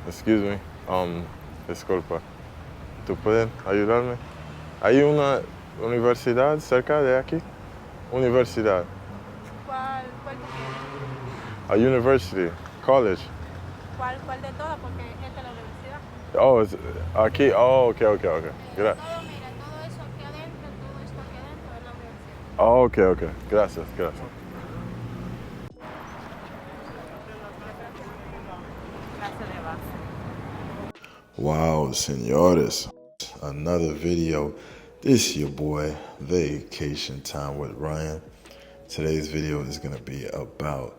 Excuse me. Disculpa. ¿Tú puedes ayudarme? ¿Hay una universidad cerca de aquí? Universidad. ¿Cuál tú quieres? A university. College. ¿Cuál de todas? Porque esta es la universidad. Oh, aquí. Oh, ok. Todo, mira, todo eso aquí adentro, todo esto aquí adentro es la universidad. Oh, ok. Gracias. Clase de base. Wow, senores. Another video. This your boy, Vacation Time with Ryan. Today's video is going to be about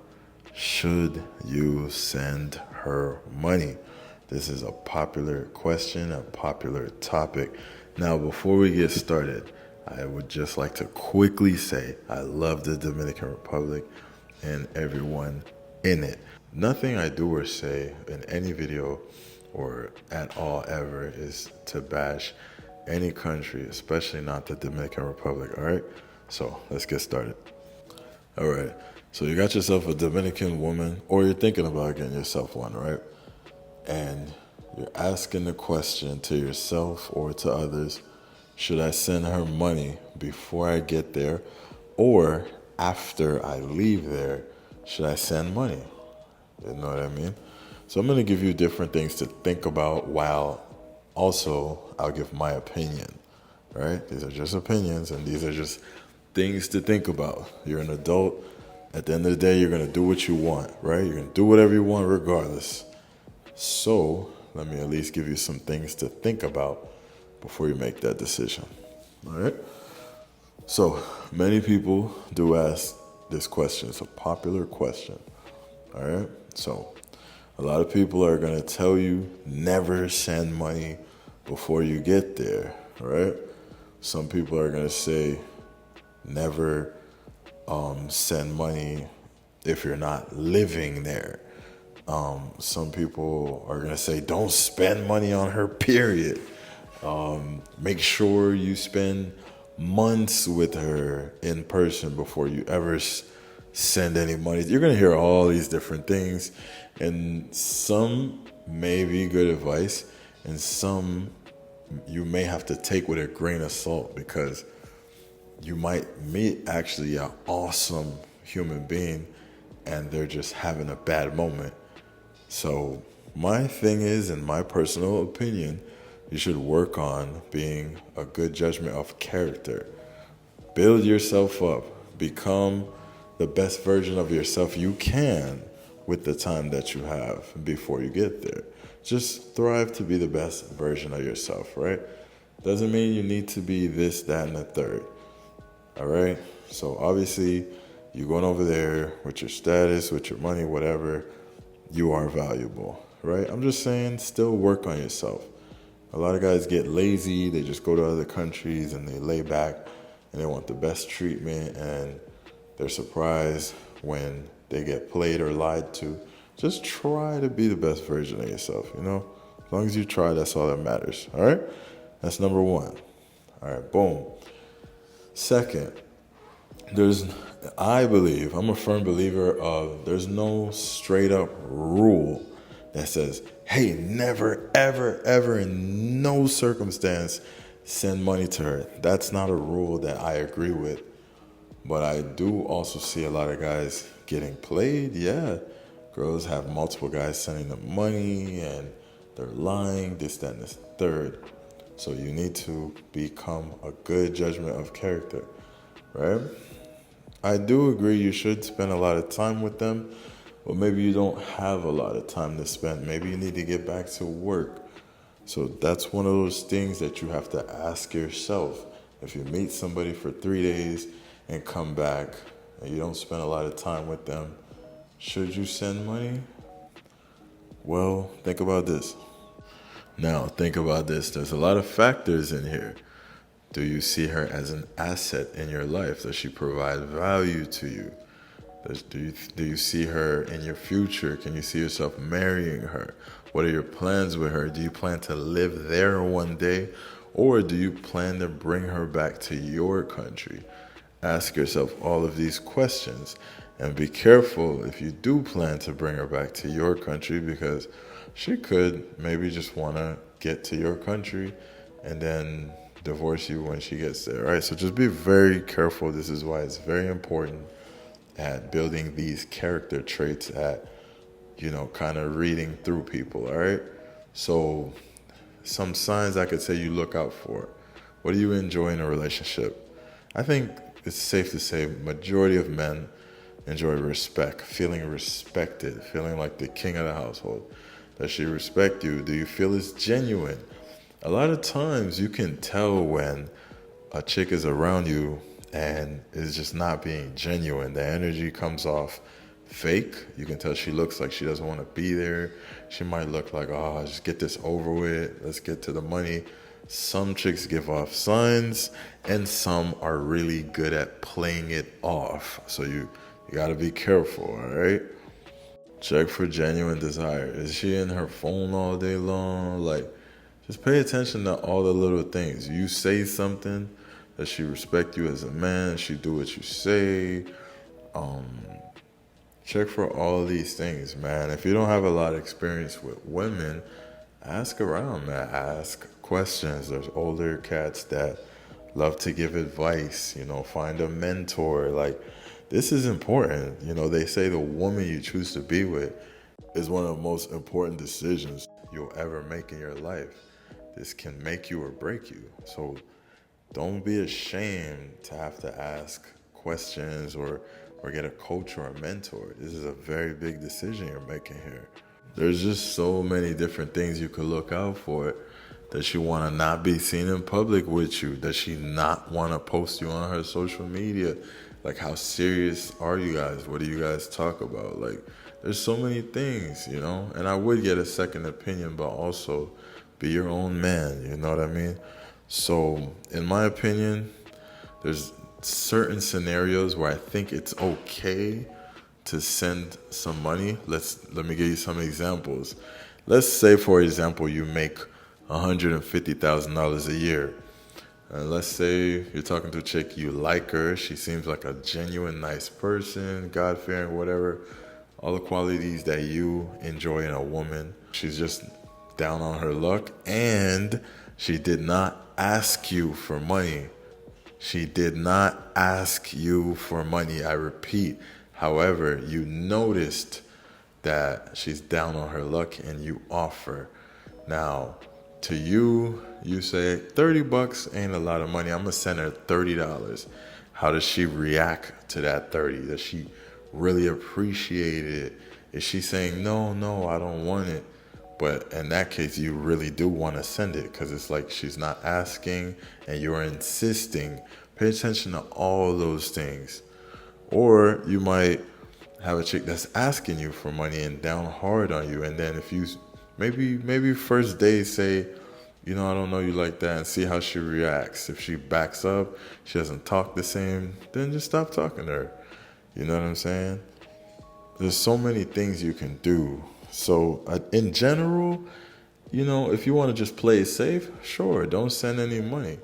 should you send her money? This is a popular question, a popular topic. Now, before we get started, I would just like to quickly say I love the Dominican Republic and everyone in it. Nothing I do or say in any video or at all ever is to bash any country, especially not the Dominican Republic, all right? So let's get started. All right, so you got yourself a Dominican woman, or you're thinking about getting yourself one, right? And you're asking the question to yourself or to others, should I send her money before I get there, or after I leave there, should I send money? You know what I mean? So I'm going to give you different things to think about while also I'll give my opinion, right? These are just opinions and these are just things to think about. You're an adult. At the end of the day, you're going to do what you want, right? You're going to do whatever you want regardless. So let me at least give you some things to think about before you make that decision, all right? So many people do ask this question. It's a popular question, all right? So a lot of people are going to tell you never send money before you get there, all right? Some people are going to say never send money if you're not living there. Some people are going to say don't spend money on her, period. Make sure you spend months with her in person before you ever send any money. You're going to hear all these different things, and some may be good advice, and some you may have to take with a grain of salt because you might meet actually an awesome human being and they're just having a bad moment. So my thing is, in my personal opinion, you should work on being a good judgment of character. Build yourself up. Become the best version of yourself you can with the time that you have before you get there. Just thrive to be the best version of yourself, right? Doesn't mean you need to be this, that, and the third. All right? So obviously, you going over there with your status, with your money, whatever, you are valuable, right? I'm just saying, still work on yourself. A lot of guys get lazy. They just go to other countries and they lay back and they want the best treatment and they're surprised when they get played or lied to. Just try to be the best version of yourself, you know? As long as you try, that's all that matters, all right? That's number one. All right, boom. Second, I believe, I'm a firm believer of there's no straight up rule that says, hey, never, ever, in no circumstance, send money to her. That's not a rule that I agree with. But I do also see a lot of guys getting played. Yeah, girls have multiple guys sending them money and they're lying, this, that, and this third. So you need to become a good judgment of character, right? I do agree you should spend a lot of time with them, but maybe you don't have a lot of time to spend. Maybe you need to get back to work. So that's one of those things that you have to ask yourself. If you meet somebody for 3 days and come back and you don't spend a lot of time with them, should you send money? Well, think about this. Now, think about this. There's a lot of factors in here. Do you see her as an asset in your life? Does she provide value to you? Do you see her in your future? Can you see yourself marrying her? What are your plans with her? Do you plan to live there one day? Or do you plan to bring her back to your country? Ask yourself all of these questions and be careful if you do plan to bring her back to your country because she could maybe just want to get to your country and then divorce you when she gets there. All right, so just be very careful. This is why it's very important at building these character traits, at kind of reading through people. All right, so some signs I could say you look out for. What do you enjoy in a relationship? I think it's safe to say majority of men enjoy respect, feeling respected, feeling like the king of the household. Does she respect you? Do you feel it's genuine? A lot of times you can tell when a chick is around you and is just not being genuine. The energy comes off fake. You can tell she looks like she doesn't want to be there. She might look like, oh, just get this over with. Let's get to the money. Some chicks give off signs, and some are really good at playing it off. So you got to be careful, all right? Check for genuine desire. Is she in her phone all day long? Like, just pay attention to all the little things. You say something, does she respect you as a man? She do what you say? Check for all of these things, man. If you don't have a lot of experience with women, ask around, man. Ask questions. There's older cats that love to give advice, find a mentor. Like, this is important. They say the woman you choose to be with is one of the most important decisions you'll ever make in your life. This can make you or break you. So don't be ashamed to have to ask questions or get a coach or a mentor. This is a very big decision you're making here. There's just so many different things you could look out for. Does she want to not be seen in public with you? Does she not want to post you on her social media? Like, how serious are you guys? What do you guys talk about? Like, there's so many things, And I would get a second opinion, but also be your own man, you know what I mean? So, in my opinion, there's certain scenarios where I think it's okay to send some money. Let me give you some examples. Let's say, for example, you make $150,000 a year. Let's say you're talking to a chick, you like her, she seems like a genuine, nice person, God-fearing, whatever, all the qualities that you enjoy in a woman. She's just down on her luck, and she did not ask you for money. She did not ask you for money, I repeat. However, you noticed that she's down on her luck and you offer. Now, to you, you say, $30 ain't a lot of money. I'm going to send her $30. How does she react to that 30? Does she really appreciate it? Is she saying, no, I don't want it? But in that case, you really do want to send it because it's like she's not asking and you're insisting. Pay attention to all those things. Or you might have a chick that's asking you for money and down hard on you. And then if you maybe first day say, I don't know you like that, and see how she reacts. If she backs up, she doesn't talk the same, then just stop talking to her. You know what I'm saying? There's so many things you can do. So in general, if you want to just play it safe, sure, don't send any money.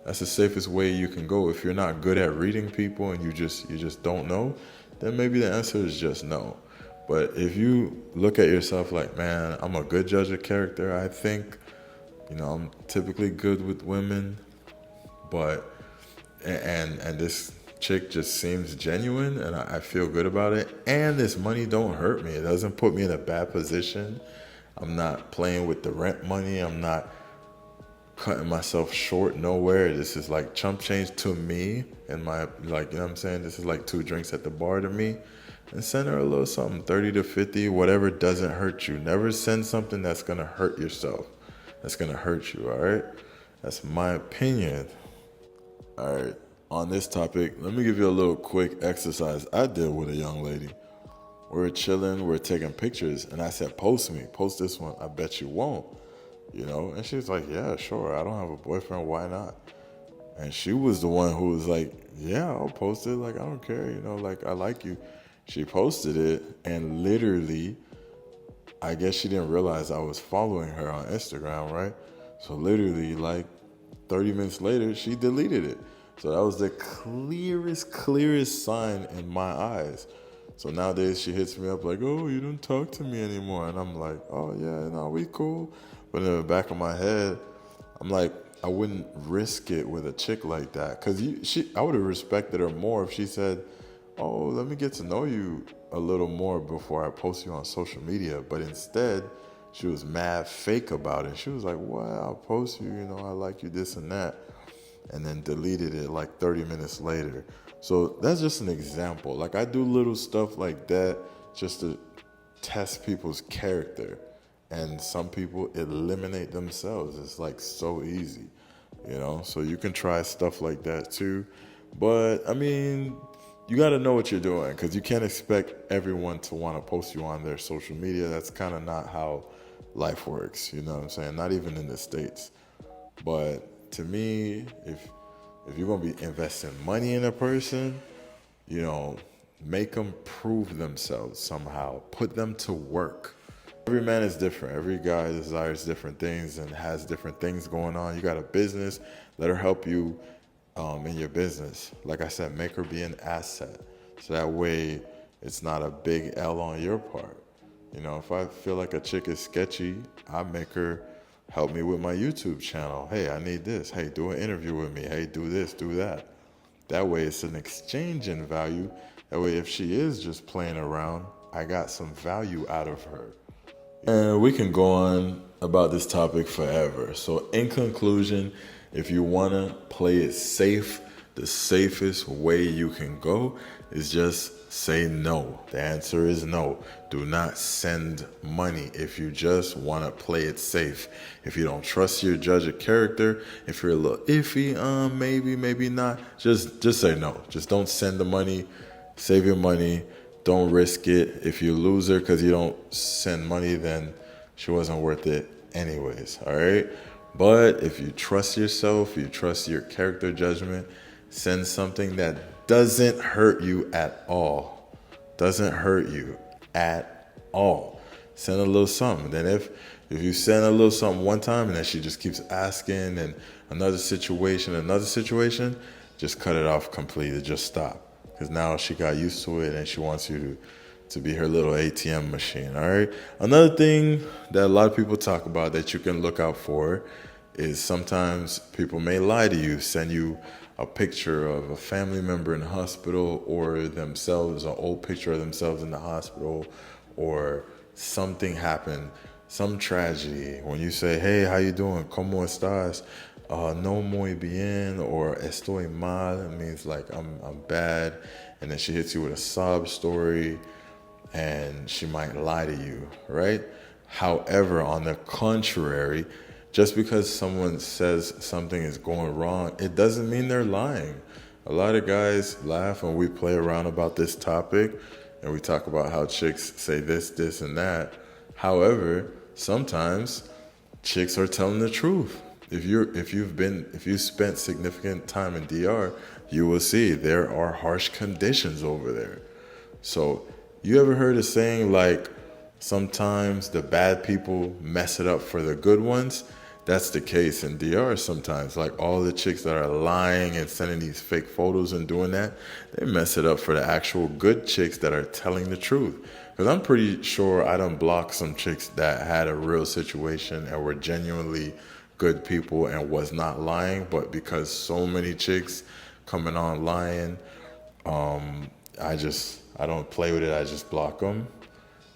That's the safest way you can go. If you're not good at reading people and you just don't know, then maybe the answer is just no. But if you look at yourself like, man, I'm a good judge of character, I think, I'm typically good with women, and this chick just seems genuine and I feel good about it, and this money don't hurt me. It doesn't put me in a bad position. I'm not playing with the rent money. I'm not cutting myself short nowhere. This is like chump change to me, and this is like 2 drinks at the bar to me. And send her a little something, 30 to 50, whatever doesn't hurt you. Never send something that's going to hurt yourself. That's going to hurt you, all right? That's my opinion. All right, on this topic, let me give you a little quick exercise I did with a young lady. We're chilling, we're taking pictures, and I said, post this one, I bet you won't. And she was like, yeah, sure, I don't have a boyfriend, why not? And she was the one who was like, yeah, I'll post it, like, I don't care, I like you. She posted it, and literally, I guess she didn't realize I was following her on Instagram, right? So literally, 30 minutes later, she deleted it. So that was the clearest sign in my eyes. So nowadays she hits me up like, oh, you don't talk to me anymore. And I'm like, oh, yeah, no, we cool. But in the back of my head, I'm like, I wouldn't risk it with a chick like that. Because I would have respected her more if she said, oh, let me get to know you a little more before I post you on social media. But instead, she was mad fake about it. She was like, what? I'll post you, I like you, this and that. And then deleted it like 30 minutes later. So that's just an example. Like, I do little stuff like that just to test people's character. And some people eliminate themselves. It's like so easy, So you can try stuff like that too. But I mean, you got to know what you're doing, because you can't expect everyone to want to post you on their social media. That's kind of not how life works. You know what I'm saying? Not even in the States. But to me, if you're going to be investing money in a person, make them prove themselves somehow. Put them to work. Every man is different. Every guy desires different things and has different things going on. You got a business, let her help you in your business. Like I said, make her be an asset. So that way it's not a big L on your part. If I feel like a chick is sketchy, I make her help me with my YouTube channel. Hey, I need this. Hey, do an interview with me. Hey, do this, do that. That way it's an exchange in value. That way if she is just playing around, I got some value out of her. And we can go on about this topic forever. So in conclusion, if you want to play it safe, the safest way you can go is just say no. The answer is no. Do not send money if you just want to play it safe. If you don't trust your judge of character, if you're a little iffy, maybe not, just say no. Just don't send the money. Save your money. Don't risk it. If you lose her because you don't send money, then she wasn't worth it anyways, all right? But if you trust yourself, you trust your character judgment, send something that doesn't hurt you at all. Doesn't hurt you at all. Send a little something. Then if you send a little something one time and then she just keeps asking, and another situation, just cut it off completely. Just stop. Because now she got used to it and she wants you to be her little ATM machine, all right? Another thing that a lot of people talk about that you can look out for is sometimes people may lie to you, send you a picture of a family member in the hospital, or themselves, an old picture of themselves in the hospital, or something happened, some tragedy. When you say, hey, how you doing? ¿Cómo estás? No muy bien, or estoy mal, it means like I'm bad. And then she hits you with a sob story, and she might lie to you, right? However, on the contrary, just because someone says something is going wrong, it doesn't mean they're lying. A lot of guys laugh when we play around about this topic, and we talk about how chicks say this, and that. However, sometimes chicks are telling the truth. If you spent significant time in DR, you will see there are harsh conditions over there. So you ever heard a saying like, sometimes the bad people mess it up for the good ones? That's the case in DR sometimes. Like, all the chicks that are lying and sending these fake photos and doing that, they mess it up for the actual good chicks that are telling the truth. Because I'm pretty sure I done blocked some chicks that had a real situation and were genuinely good people and was not lying, but because so many chicks coming on lying, I don't play with it. I just block them.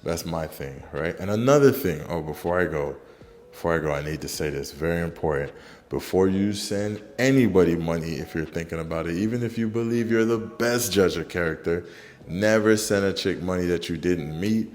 That's my thing, right? And another thing, before I go, I need to say this, very important. Before you send anybody money, if you're thinking about it, even if you believe you're the best judge of character, never send a chick money that you didn't meet,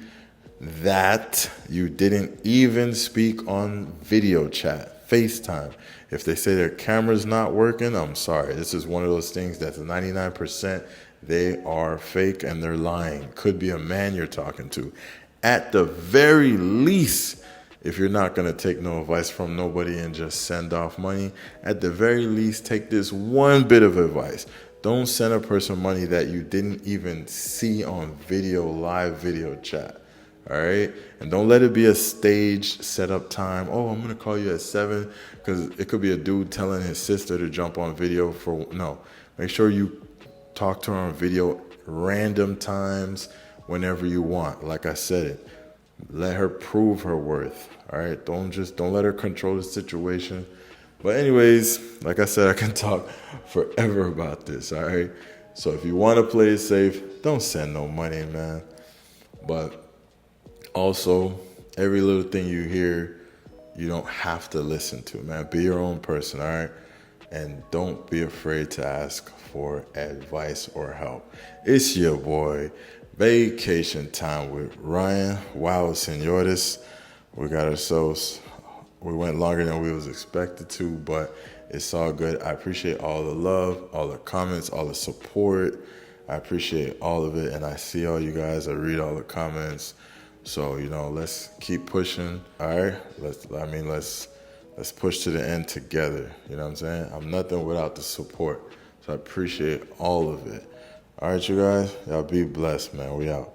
that you didn't even speak on video chat, FaceTime. If they say their camera's not working, I'm sorry. This is one of those things that's 99% they are fake and they're lying. Could be a man you're talking to. At the very least, if you're not going to take no advice from nobody and just send off money, at the very least, take this one bit of advice. Don't send a person money that you didn't even see on video, live video chat. All right? And don't let it be a staged setup time. Oh, I'm going to call you at 7, because it could be a dude telling his sister to jump on video no. Make sure you talk to her on video random times whenever you want. Like I said it, let her prove her worth. All right, don't let her control the situation. But anyways, like I said, I can talk forever about this. All right, so if you want to play it safe, don't send no money, man. But also, every little thing you hear, you don't have to listen to, man. Be your own person, all right? And don't be afraid to ask for advice or help. It's your boy, Vacation Time with Ryan. Wow, senores. We got ourselves, we went longer than we was expected to, but it's all good. I appreciate all the love, all the comments, all the support. I appreciate all of it, and I see all you guys. I read all the comments. So, let's keep pushing. All right. Let's push to the end together. You know what I'm saying? I'm nothing without the support. So I appreciate all of it. All right, you guys. Y'all be blessed, man. We out.